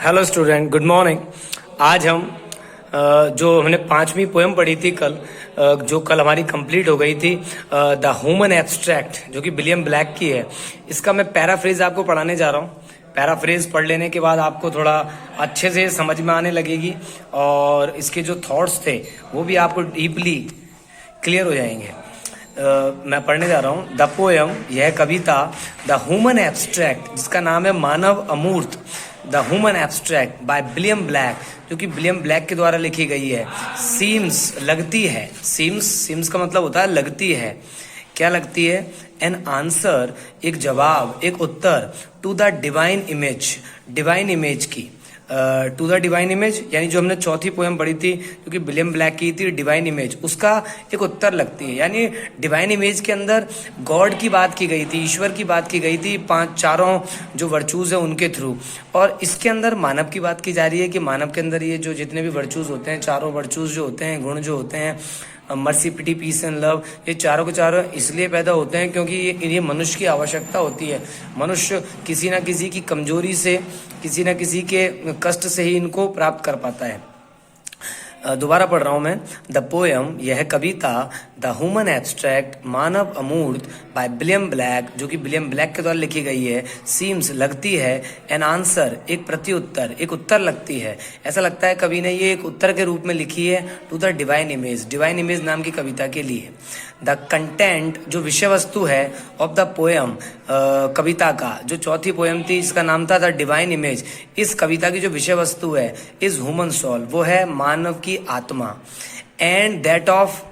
Hello student, good morning. आज हम जो हमने पांचवी पोएम पढ़ी थी कल, जो कल हमारी कंप्लीट हो गई थी, द ह्यूमन एब्स्ट्रैक्ट, जो कि विलियम ब्लैक की है, इसका मैं पैराफ्रेज आपको पढ़ाने जा रहा हूँ। पैराफ्रेज पढ़ लेने के बाद आपको थोड़ा अच्छे से समझ में आने लगेगी और इसके जो थॉट्स थे वो भी आपको डीपली क्लियर हो जाएंगे। मैं पढ़ने जा रहा हूँ द पोएम, यह कविता द ह्यूमन एब्स्ट्रैक्ट, जिसका नाम है मानव अमूर्त, the human abstract by William black, जो कि विलियम ब्लैक के द्वारा लिखी गई है। सीम्स, लगती है, सीम्स का मतलब होता है लगती है। क्या लगती है? एन आंसर, एक जवाब, एक उत्तर, to the divine image, divine image की, टू द डिवाइन इमेज, यानी जो हमने चौथी पोएम पढ़ी थी जो कि विलियम ब्लैक की थी, डिवाइन इमेज, उसका एक उत्तर लगती है। यानी डिवाइन इमेज के अंदर गॉड की बात की गई थी, ईश्वर की बात की गई थी, चारों जो वर्चूज है उनके थ्रू। और इसके अंदर मानव की बात की जा रही है कि मानव के अंदर ये जो जितने भी वर्चूज होते हैं, चारों वर्चूज जो होते हैं, गुण जो होते हैं, mercy, pity, peace and love, ये चारों के चारों इसलिए पैदा होते हैं क्योंकि ये मनुष्य की आवश्यकता होती है। मनुष्य किसी ना किसी की कमजोरी से, किसी ना किसी के कष्ट से ही इनको प्राप्त कर पाता है। दोबारा पढ़ रहा हूं मैं द पोएम, यह कविता द ह्यूमन एब्स्ट्रैक्ट, मानव अमूर्त, बाय विलियम ब्लैक, जो कि विलियम ब्लैक के द्वारा लिखी गई है। सीम्स, लगती है, एन आंसर, एक प्रत्युत्तर, एक उत्तर लगती है। ऐसा लगता है कवि ने ये एक उत्तर के रूप में लिखी है to the divine image, divine image नाम की कविता के लिए। द कंटेंट, जो विषय वस्तु है, ऑफ द पोएम, कविता का जो चौथी पोएम थी जिसका नाम था द डिवाइन इमेज, इस कविता की जो विषय वस्तु है, इज ह्यूमन सोल, वो है मानव की आत्मा, and that of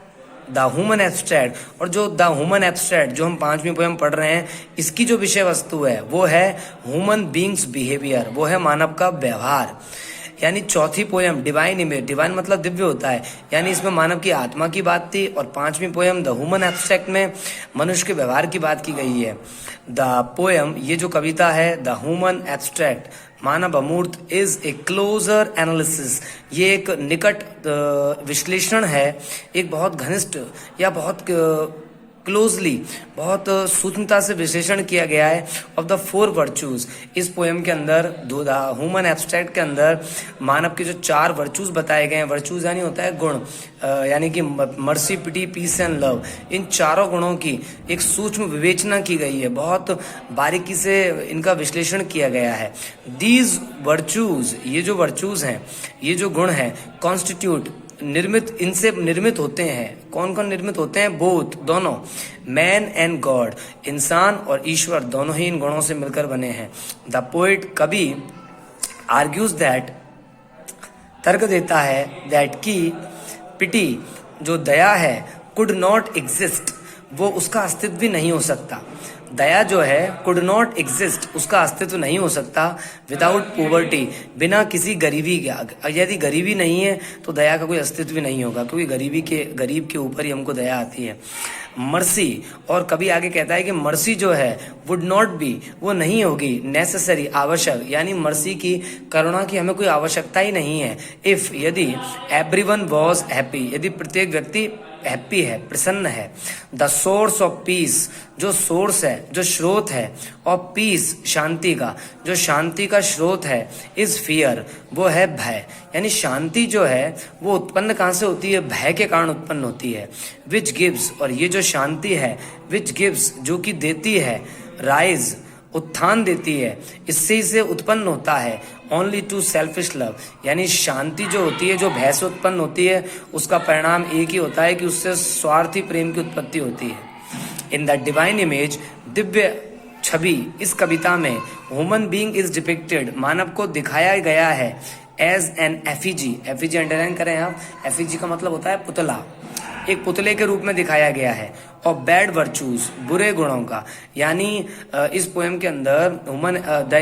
the human abstract, और जो द ह्यूमन एब्स्ट्रैक्ट जो हम पांचवी पोएम पढ़ रहे हैं, इसकी जो विषय वस्तु है वो है ह्यूमन बींग्स बिहेवियर, वो है मानव का व्यवहार। यानी चौथी पोएम डिवाइन इमेज, डिवाइन मतलब दिव्य होता है, यानी इसमें मानव की आत्मा की बात थी, और पांचवी पोएम द ह्यूमन एब्स्ट्रैक्ट में मनुष्य के व्यवहार की बात की गई है। द पोएम, ये जो कविता है द ह्यूमन एब्स्ट्रैक्ट, मानव अमूर्त, इज ए क्लोजर एनालिसिस, ये एक निकट विश्लेषण है, एक बहुत घनिष्ठ या बहुत क्लोजली, बहुत सूक्ष्मता से विश्लेषण किया गया है ऑफ द फोर वर्चूज। इस पोएम के अंदर, द ह्यूमन एब्स्ट्रैक्ट के अंदर मानव के जो चार वर्चूज बताए गए हैं, वर्चूज यानी होता है गुण, यानी कि mercy, pity, peace and love, इन चारों गुणों की एक सूक्ष्म विवेचना की गई है, बहुत बारीकी से इनका विश्लेषण किया गया है। दीज वर्चूज, ये जो वर्चूज हैं, ये जो गुण हैं, कॉन्स्टिट्यूट, निर्मित, इनसे निर्मित होते हैं। कौन कौन निर्मित होते हैं? बोथ, दोनों, मैन एंड गॉड, इंसान और ईश्वर दोनों ही इन गुणों से मिलकर बने हैं। द पोएट, कवि, आर्ग्यूज दैट, तर्क देता है, दैट की पिटी, जो दया है, कुड नॉट एग्जिस्ट, वो उसका अस्तित्व भी नहीं हो सकता। दया जो है कुड नॉट एग्जिस्ट, उसका अस्तित्व नहीं हो सकता विदाउट पॉवर्टी, बिना किसी गरीबी के। यदि गरीबी नहीं है तो दया का कोई अस्तित्व भी नहीं होगा, क्योंकि गरीब के ऊपर ही हमको दया आती है। मर्सी, और कभी आगे कहता है कि मर्सी जो है वुड नॉट बी, वो नहीं होगी, नेसेसरी, आवश्यक, यानी मर्सी की, करुणा की हमें कोई आवश्यकता ही नहीं है। इफ, यदि, एवरीवन वॉज हैप्पी, यदि प्रत्येक व्यक्ति हैप्पी है, प्रसन्न है। द सोर्स ऑफ पीस, जो सोर्स है, जो स्रोत है, ऑफ पीस, शांति का, जो शांति का स्रोत है, इज फियर, वो है भय। यानी शांति जो है वो उत्पन्न कहाँ से होती है? भय के कारण उत्पन्न होती है। विच गिव्स, और ये जो शांति है, विच गिव्स, जो कि देती है, राइज, उत्थान देती है, इससे इसे उत्पन्न होता है, ओनली टू सेल्फिश लव, यानी शांति जो होती है, जो भय से उत्पन्न होती है, उसका परिणाम एक ही होता है कि उससे स्वार्थी प्रेम की उत्पत्ति होती है। In the divine image, Divya छवि, इस कविता में ह्यूमन बीइंग इज डिपिक्टेड, मानव को दिखाया गया है, as an effigy, effigy underline करें आप, एफिजी का मतलब होता है पुतला, एक पुतले के रूप में दिखाया गया है, और बैड वर्चूज, बुरे गुणों का। यानी इस पोएम के अंदर, ह्यूमन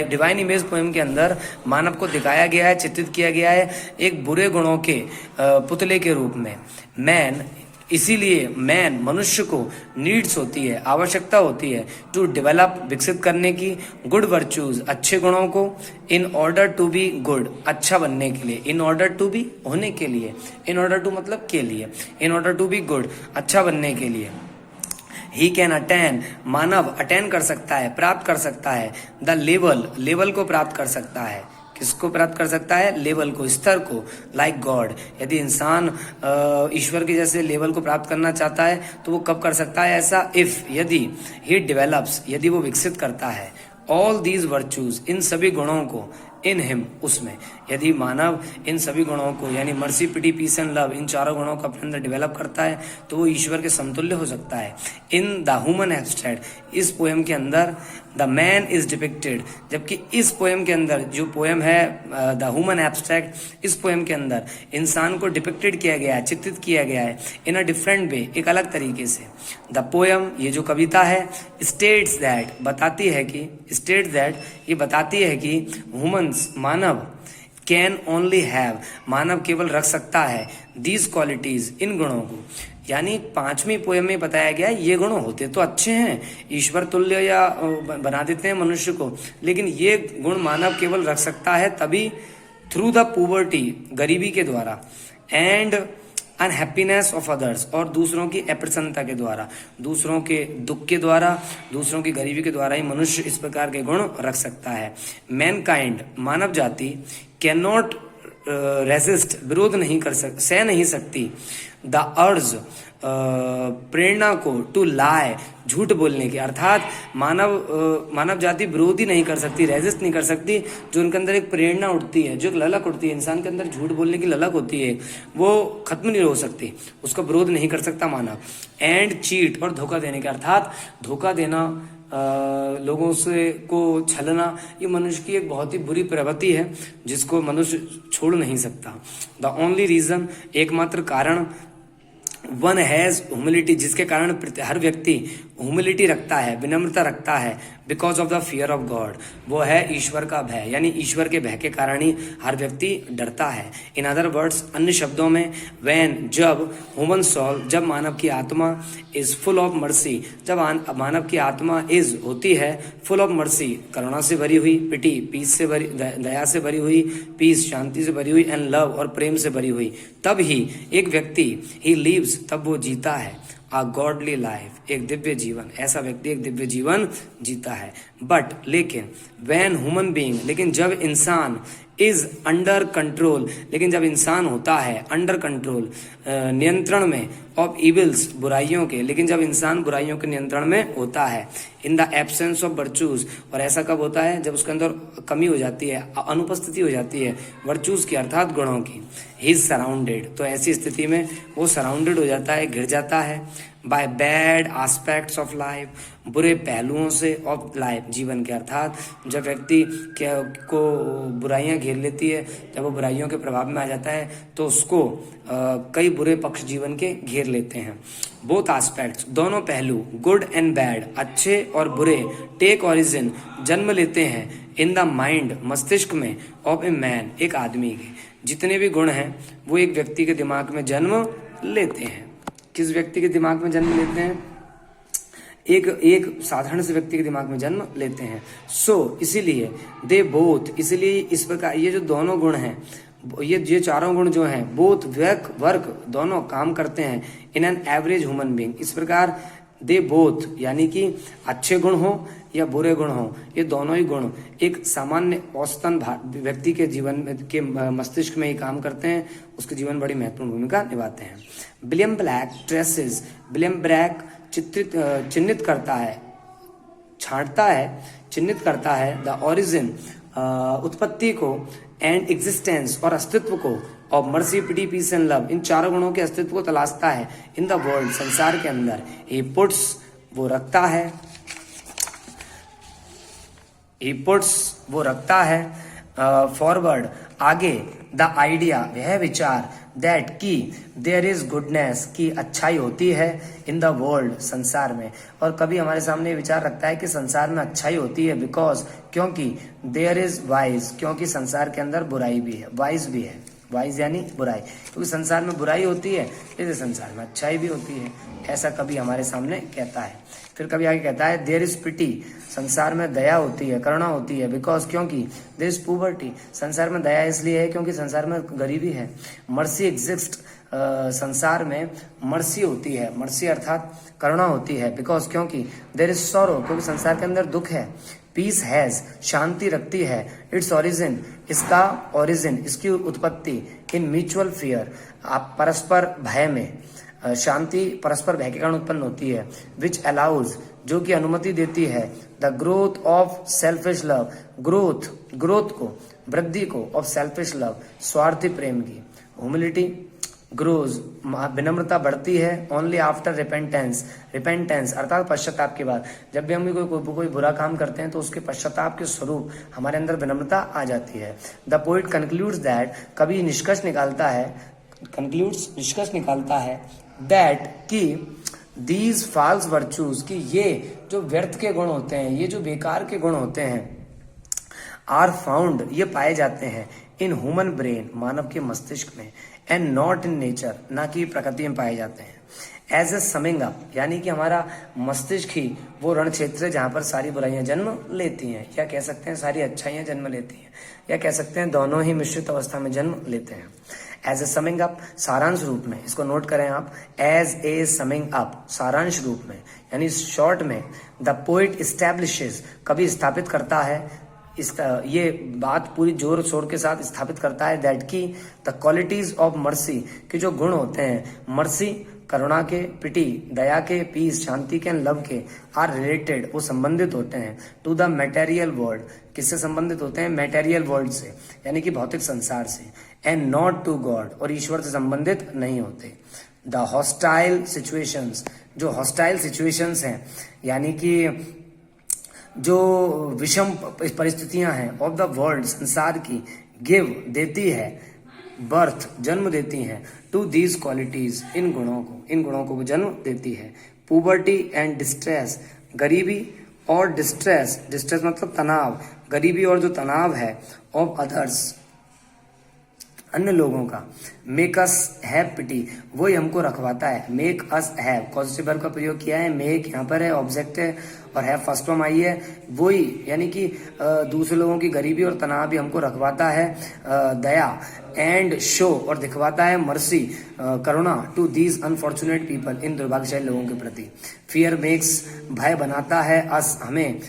डिवाइन इमेज पोएम के अंदर मानव को दिखाया गया है, चित्रित किया गया है एक बुरे गुणों के पुतले के रूप में। मैन, इसीलिए मैन, मनुष्य को नीड्स होती है, आवश्यकता होती है, टू डेवलप, विकसित करने की, गुड वर्चूज, अच्छे गुणों को, in order to be good, अच्छा बनने के लिए, इन ऑर्डर टू बी, होने के लिए, इन ऑर्डर टू मतलब के लिए, in order to be good, अच्छा बनने के लिए। ही कैन अटेन, मानव अटेन कर सकता है, प्राप्त कर सकता है, द लेवल, लेवल को प्राप्त कर सकता है, किसको प्राप्त कर सकता है? लेवल को, स्तर को, लाइक गॉड। यदि इंसान ईश्वर के जैसे लेवल को प्राप्त करना चाहता है तो वो कब कर सकता है ऐसा? इफ, यदि ही डेवलप्स, यदि वो विकसित करता है ऑल दीज वर्चूज, इन सभी गुणों को, इन हिम, उसमें। यदि मानव इन सभी गुणों को यानी mercy, pity, peace and love, इन चारों गुणों को अपने अंदर डेवलप करता है तो वो ईश्वर के समतुल्य हो सकता है। इन द ह्यूमन एब्स्ट्रैक्ट, इस पोएम के अंदर द मैन इज डिपिक्टेड, जबकि इस पोएम के अंदर जो पोएम है द ह्यूमन एब्स्ट्रैक्ट, इस पोएम के अंदर इंसान को डिपिक्टेड किया गया है, चित्रित किया गया है इन अ डिफरेंट वे, एक अलग तरीके से। द पोएम, ये जो कविता है, स्टेट्स दैट, बताती है कि, स्टेट्स दैट, ये बताती है कि ह्यूमंस, मानव, कैन ओनली हैव, मानव केवल रख सकता है दीज क्वालिटीज, इन गुणों को। यानी 5वीं पोएम में बताया गया ये गुण होते तो अच्छे हैं, ईश्वर तुल्य या बना देते हैं मनुष्य को, लेकिन ये गुण मानव केवल रख सकता है तभी, थ्रू द पुवर्टी, गरीबी के द्वारा, एंड अनहैप्पीनेस ऑफ अदर्स, और दूसरों की अप्रसन्नता के द्वारा, दूसरों के दुख के द्वारा, दूसरों की गरीबी के द्वारा ही मनुष्य इस प्रकार के गुण रख सकता है। मैनकाइंड, मानव जाति, कैन नॉट रेसिस्ट, विरोध नहीं कर सकती, सह नहीं सकती, द अर्ज, प्रेरणा को, टू लाई, झूठ बोलने की, अर्थात मानव जाति विरोध ही नहीं कर सकती, रेजिस्ट नहीं कर सकती, जो उनके अंदर एक प्रेरणा उठती है, जो एक ललक उठती है, इंसान के अंदर झूठ बोलने की ललक होती है, वो खत्म नहीं हो सकती, उसका विरोध नहीं कर सकता मानव। एंड चीट, और धोखा देने के, अर्थात धोखा देना, लोगों से को छलना, ये मनुष्य की एक बहुत ही बुरी प्रवृत्ति है जिसको मनुष्य छोड़ नहीं सकता। द ओनली रीजन, एकमात्र कारण, वन हैज ह्यूमिलिटी, जिसके कारण हर व्यक्ति ह्यूमिलिटी रखता है, विनम्रता रखता है, because of the fear of God, वो है ईश्वर का भय, यानी ईश्वर के भय के कारण ही हर व्यक्ति डरता है। इन अदर वर्ड्स, अन्य शब्दों में, व्हेन, जब, ह्यूमन सोल, जब मानव की आत्मा, इज फुल ऑफ मर्सी, जब मानव की आत्मा इज होती है फुल ऑफ मर्सी, करुणा से भरी हुई, पिटी, पीस से भरी, दया से भरी हुई, पीस, शांति से भरी हुई, एंड लव, और प्रेम से भरी हुई, तब ही एक व्यक्ति, ही लिव्स, तब वो जीता है, अ गॉडली लाइफ, एक दिव्य जीवन, ऐसा व्यक्ति एक दिव्य जीवन जीता है। बट, लेकिन, व्हेन ह्यूमन बीइंग, लेकिन जब इंसान, इज अंडर कंट्रोल, लेकिन जब इंसान होता है अंडर कंट्रोल, नियंत्रण में, ऑफ इविल्स, बुराइयों के, लेकिन जब इंसान बुराइयों के नियंत्रण में होता है, in the absence of virtues, और ऐसा कब होता है? जब उसके अंदर कमी हो जाती है, अनुपस्थिति हो जाती है वर्चूज की, अर्थात गुणों की। ही इज सराउंडेड, तो ऐसी स्थिति में वो सराउंडेड हो जाता है, घिर जाता है, by bad aspects of life, बुरे पहलुओं से, ऑफ लाइफ, जीवन के, अर्थात जब व्यक्ति को बुराइयां घेर लेती है, जब वो बुराइयों के प्रभाव में आ जाता है तो उसको कई बुरे पक्ष जीवन के घेर लेते हैं। बोथ एस्पेक्ट्स, दोनों पहलू, गुड एंड बैड, अच्छे और बुरे, टेक ओरिजिन, जन्म लेते हैं, इन द माइंड, मस्तिष्क में, ऑफ ए मैन, एक आदमी के। जितने भी गुण हैं वो एक व्यक्ति के दिमाग में जन्म लेते हैं। किस व्यक्ति के दिमाग में जन्म लेते हैं? एक साधारण से व्यक्ति के दिमाग में जन्म लेते हैं। सो इसीलिए, दे बोथ, इसलिए इस प्रकार ये जो दोनों गुण हैं, ये चारों गुण जो हैं, बोथ, वर्क, दोनों काम करते हैं in an average human being, इस प्रकार दे बोथ, यानी कि अच्छे गुण हो या बुरे गुण हो, ये दोनों ही गुण एक सामान्य औसतन व्यक्ति के जीवन में, के मस्तिष्क में ही काम करते हैं, उसके जीवन बड़ी महत्वपूर्ण भूमिका निभाते हैं। William black traces, William black चिन्हित करता है, छांटता है, चिन्हित करता है, द ओरिजिन, उत्पत्ति को, एंड एग्जिस्टेंस, और अस्तित्व को, of mercy, pity, peace and love, इन चारों गुणों के अस्तित्व को तलाशता है, इन द वर्ल्ड, संसार के अंदर। ही पुट्स, वो रखता है, ही पुट्स, वो रखता है, फॉरवर्ड, आगे, द आइडिया, वह विचार, दैट, की, देयर इज गुडनेस, की अच्छाई होती है, इन द वर्ल्ड, संसार में। और कभी हमारे सामने विचार रखता है कि संसार में अच्छाई होती है, बिकॉज, क्योंकि, देयर इज वाइज, क्योंकि संसार के अंदर बुराई भी है, वाइज भी है, वाइज यानी बुराई, क्योंकि संसार में बुराई होती है, जैसे संसार में अच्छाई भी होती है, ऐसा कभी हमारे सामने कहता है। फिर कभी आगे कहता है देयर इज पिटी, संसार में दया होती है, करुणा होती है, बिकॉज क्योंकि देयर इज पुवर्टी, संसार में दया इसलिए है क्योंकि संसार में गरीबी है। मर्सी एग्जिस्ट, संसार में मर्सी होती है, मर्सी अर्थात करुणा होती है, बिकॉज क्योंकि देयर इज सॉरो, क्योंकि संसार के अंदर दुख है। पीस हैज, शांति रखती है, इट्स ओरिजिन, इसका ओरिजिन, इसकी उत्पत्ति, इन म्यूचुअल फियर, आप परस्पर भय में, शांति परस्पर भय के कारण उत्पन्न होती है। विच अलाउज, जो कि अनुमति देती है, the growth of selfish love, growth को, वृद्धि को, ऑफ सेल्फिश लव, स्वार्थी प्रेम की। ह्यूमिलिटी ग्रोज, विनम्रता बढ़ती है, ओनली आफ्टर रिपेंटेंस अर्थात पश्चाताप के बाद। जब भी हम कोई बुरा काम करते हैं तो उसके पश्चाताप के स्वरूप हमारे अंदर विनम्रता आ जाती है। द पोइट कंक्लूड्स दैट, कवि निष्कर्ष निकालता है दैट कि दीज फॉल्स वर्चूज, कि ये जो व्यर्थ के गुण होते हैं, ये जो बेकार के गुण होते हैं, आर फाउंड, ये पाए जाते हैं, इन ह्यूमन ब्रेन, मानव के मस्तिष्क में, एंड नॉट इन नेचर, ना कि प्रकृति में पाए जाते हैं। एज ए समिंग अप, यानी कि हमारा मस्तिष्क ही वो रण क्षेत्र है जहां पर सारी बुराइयां जन्म लेती हैं, या कह सकते हैं सारी अच्छाइयां जन्म लेती हैं, या कह सकते हैं दोनों ही मिश्रित अवस्था में जन्म लेते हैं। एज ए समिंग अप, सारांश रूप में, इसको नोट करें आप, एज ए समिंग अप, सारांश रूप में, यानी शॉर्ट में, द पोइट एस्टैब्लिशेस, कभी स्थापित करता है, ये बात पूरी जोर शोर के साथ स्थापित करता है, दैट की द क्वालिटीज ऑफ मर्सी, कि जो गुण होते हैं मर्सी, करुणा के, पिटी, दया के, पीस, शांति के, लव के, आर रिलेटेड, वो संबंधित होते हैं, टू द मटेरियल वर्ल्ड, किससे संबंधित होते हैं, मटेरियल वर्ल्ड से, यानी कि भौतिक संसार से, एंड नॉट टू गॉड, और ईश्वर से संबंधित नहीं होते। द हॉस्टाइल सिचुएशंस, जो हॉस्टाइल सिचुएशंस हैं, यानी कि जो विषम परिस्थितियां हैं, ऑफ द वर्ल्ड, संसार की, गिव, देती है, बर्थ, जन्म देती हैं, टू दीज क्वालिटीज, इन गुणों को जन्म देती है। पुबर्टी एंड डिस्ट्रेस, गरीबी और डिस्ट्रेस मतलब तनाव, गरीबी और जो तनाव है, ऑफ अदर्स, अन्य लोगों का, मेक अस हैव पिटी, वही हमको रखवाता है, make us have, positive verb का प्रयोग किया है, मेक यहाँ पर है, ऑब्जेक्ट है, और हैव फर्स्ट फॉर्म आई है, वही, यानी कि दूसरे लोगों की गरीबी और तनाव भी हमको रखवाता है, दया, एंड शो, और दिखवाता है, मर्सी, करुणा, टू दीज अनफॉर्चुनेट पीपल, इन दुर्भाग्यशाली लोगों के प्रति। फियर मेक्स, भय बनाता है, अस, हमें,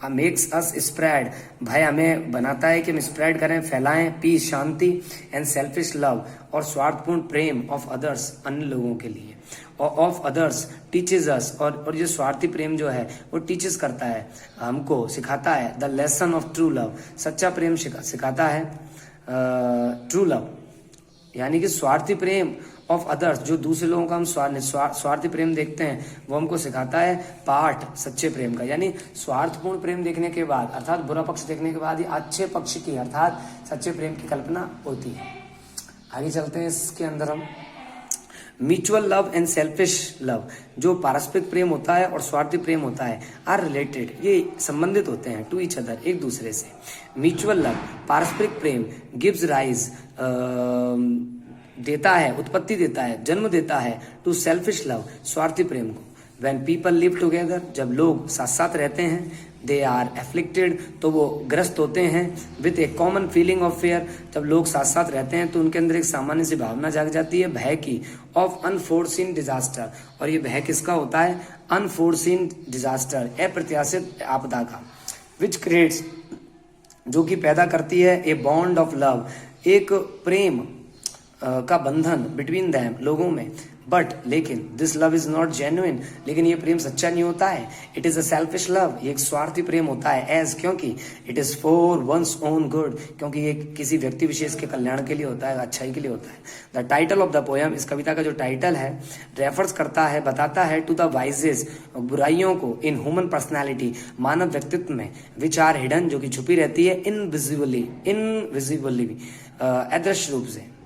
मेक्स अस स्प्रेड, भय हमें बनाता है कि हम स्प्रेड करें, फैलाएं, पीस, शांति, एंड सेल्फिश लव, और स्वार्थपूर्ण प्रेम, ऑफ अदर्स, अन्य लोगों के लिए, और ऑफ अदर्स टीचेज अस, और ये स्वार्थी प्रेम जो है वो टीचेस करता है, हमको सिखाता है, the lesson of true love, सच्चा प्रेम सिखाता है, ट्रू लव, यानी कि स्वार्थी प्रेम, ऑफ अदर्स, जो दूसरे लोगों का हम स्वार्थी प्रेम देखते हैं, वो हमको सिखाता है पाठ सच्चे प्रेम का। यानी स्वार्थपूर्ण प्रेम देखने के बाद, अर्थात बुरा पक्ष देखने के बाद ही अच्छे पक्ष की, अर्थात सच्चे प्रेम की कल्पना होती है। आगे चलते हैं, इसके अंदर हम mutual love and selfish love, जो पारस्परिक प्रेम होता है और स्वार्थी प्रेम होता है, आर रिलेटेड, ये संबंधित होते हैं, टू ईच अदर, एक दूसरे से। म्यूचुअल लव, पारस्परिक प्रेम, गिव्स राइज, देता है, उत्पत्ति देता है, जन्म देता है, टू सेल्फिश लव, स्वार्थी प्रेम को। व्हेन पीपल लिव टुगेदर, जब लोग साथ साथ रहते हैं, दे आर एफ्लिक्टेड, तो वो ग्रस्त होते हैं, with A common feeling of fair, जब लोग साथ साथ रहते हैं तो उनके अंदर एक सामान्य सी भावना जाग जाती है, भय की, ऑफ अनफोर्सीन डिजास्टर, और ये भय किसका होता है, अनफोर्सीन डिजास्टर, अप्रत्याशित आपदा का, विच क्रिएट्स, जो कि पैदा करती है, ए बॉन्ड ऑफ लव, एक प्रेम का बंधन, बिटवीन दैम, लोगों में, बट लेकिन this love is not genuine, लेकिन ये प्रेम सच्चा नहीं होता है, it is a selfish love, ये एक स्वार्थी प्रेम होता है, एज, क्योंकि it is for one's own good, क्योंकि ये किसी व्यक्ति विशेष के कल्याण के लिए होता है, अच्छाई के लिए होता है। The title of the poem, इस कविता का जो टाइटल है, रेफर्स करता है, बताता है, टू द वाइजेस, बुराइयों को, इन ह्यूमन पर्सनैलिटी, मानव व्यक्तित्व में, विच आर हिडन, जो कि छुपी रहती है, इनविजिबली, अदृश्य रूप से।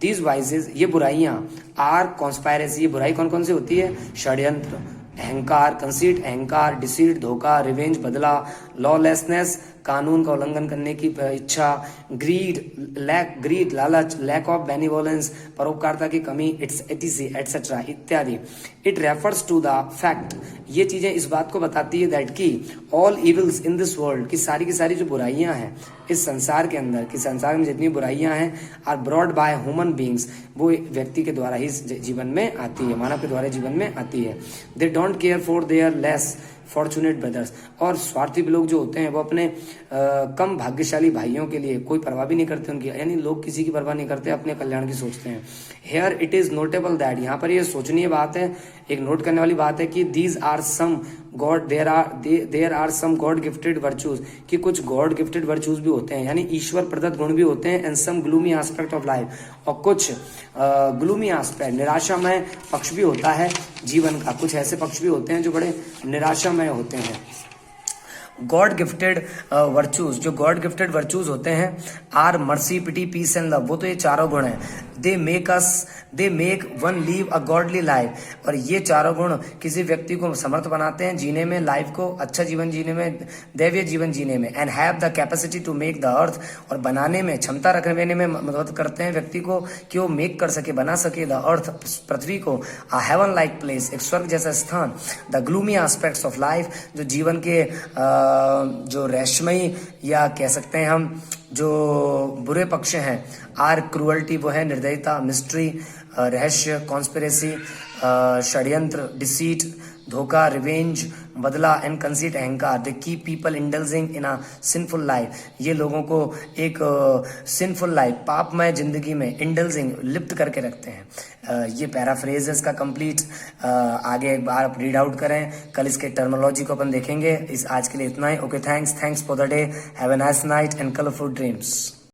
These vices, ये बुराइयां, आर कॉन्स्पायरेसी, ये बुराई कौन कौन सी होती है, षड्यंत्र, अहंकार, कंसीट, अहंकार, डिसीट, धोखा, रिवेंज, बदला, लॉलेसनेस, कानून का उल्लंघन करने की इच्छा, ग्रीड लालच, लैक ऑफ बेनिवोलेंस, परोपकारता की कमी, इट्स एटसेट्रा इत्यादि। It refers to the fact, ये चीजें इस बात को बताती है दैट की all evils in this world, की सारी जो बुराइयां हैं इस संसार के अंदर, कि संसार में जितनी बुराइयां हैं are brought by human beings, वो व्यक्ति के द्वारा ही जीवन में आती है, मानव के द्वारा जीवन में आती है। They don't care for their less fortunate brothers, और स्वार्थी लोग जो होते हैं वो अपने कम भाग्यशाली भाइयों के लिए कोई परवाह भी नहीं करते उनकी, यानी लोग किसी की परवाह नहीं करते, अपने कल्याण की सोचते हैं। Here it is notable that, यहाँ पर ये सोचनीय बात है, एक नोट करने वाली बात है कि these are some god there are some god gifted virtues, कि कुछ गॉड गिफ्टेड वर्चूज भी होते हैं, यानी ईश्वर प्रदत्त गुण भी होते हैं, and some gloomy aspect of life, और कुछ ग्लूमी एस्पेक्ट निराशामय पक्ष भी होता है जीवन का, कुछ ऐसे पक्ष भी होते हैं जो बड़े निराशामय होते हैं। गॉड गिफ्टेड वर्चूज, जो गॉड गिफ्टेड वर्चूज होते हैं, are mercy, pity, peace and love, वो तो ये चारों गुण हैं। They make one live a godly life, और ये चारों गुण किसी व्यक्ति को समर्थ बनाते हैं जीने में, लाइफ को अच्छा जीवन जीने में, दैवीय जीवन जीने में। And have the capacity to make the earth, और बनाने में क्षमता रखने में मदद करते हैं व्यक्ति को कि वो मेक कर सके, बना सके द अर्थ, पृथ्वी को, अ हेवन लाइक प्लेस, एक स्वर्ग जैसा स्थान। The gloomy aspects of life, जो जीवन के जो रहस्यमयी या कह सकते हैं हम जो बुरे पक्ष हैं, आर क्रूअल्टी, वो है निर्दयता, मिस्ट्री, रहस्य, कॉन्स्पिरेसी, षड्यंत्र, डिसीट, धोखा, रिवेंज, बदला, एंड कंसीट, अहंकार। They keep people indulging in a sinful life, ये लोगों को एक सिंफुल लाइफ, पापमय जिंदगी में इंडल्जिंग, लिप्त करके रखते हैं। ये पैराफ्रेज है इसका कंप्लीट, आगे एक बार आप रीड आउट करें, कल इसके टर्मोलॉजी को अपन देखेंगे। इस आज के लिए इतना ही। Okay, thanks for the day, have a nice night and colourful dreams.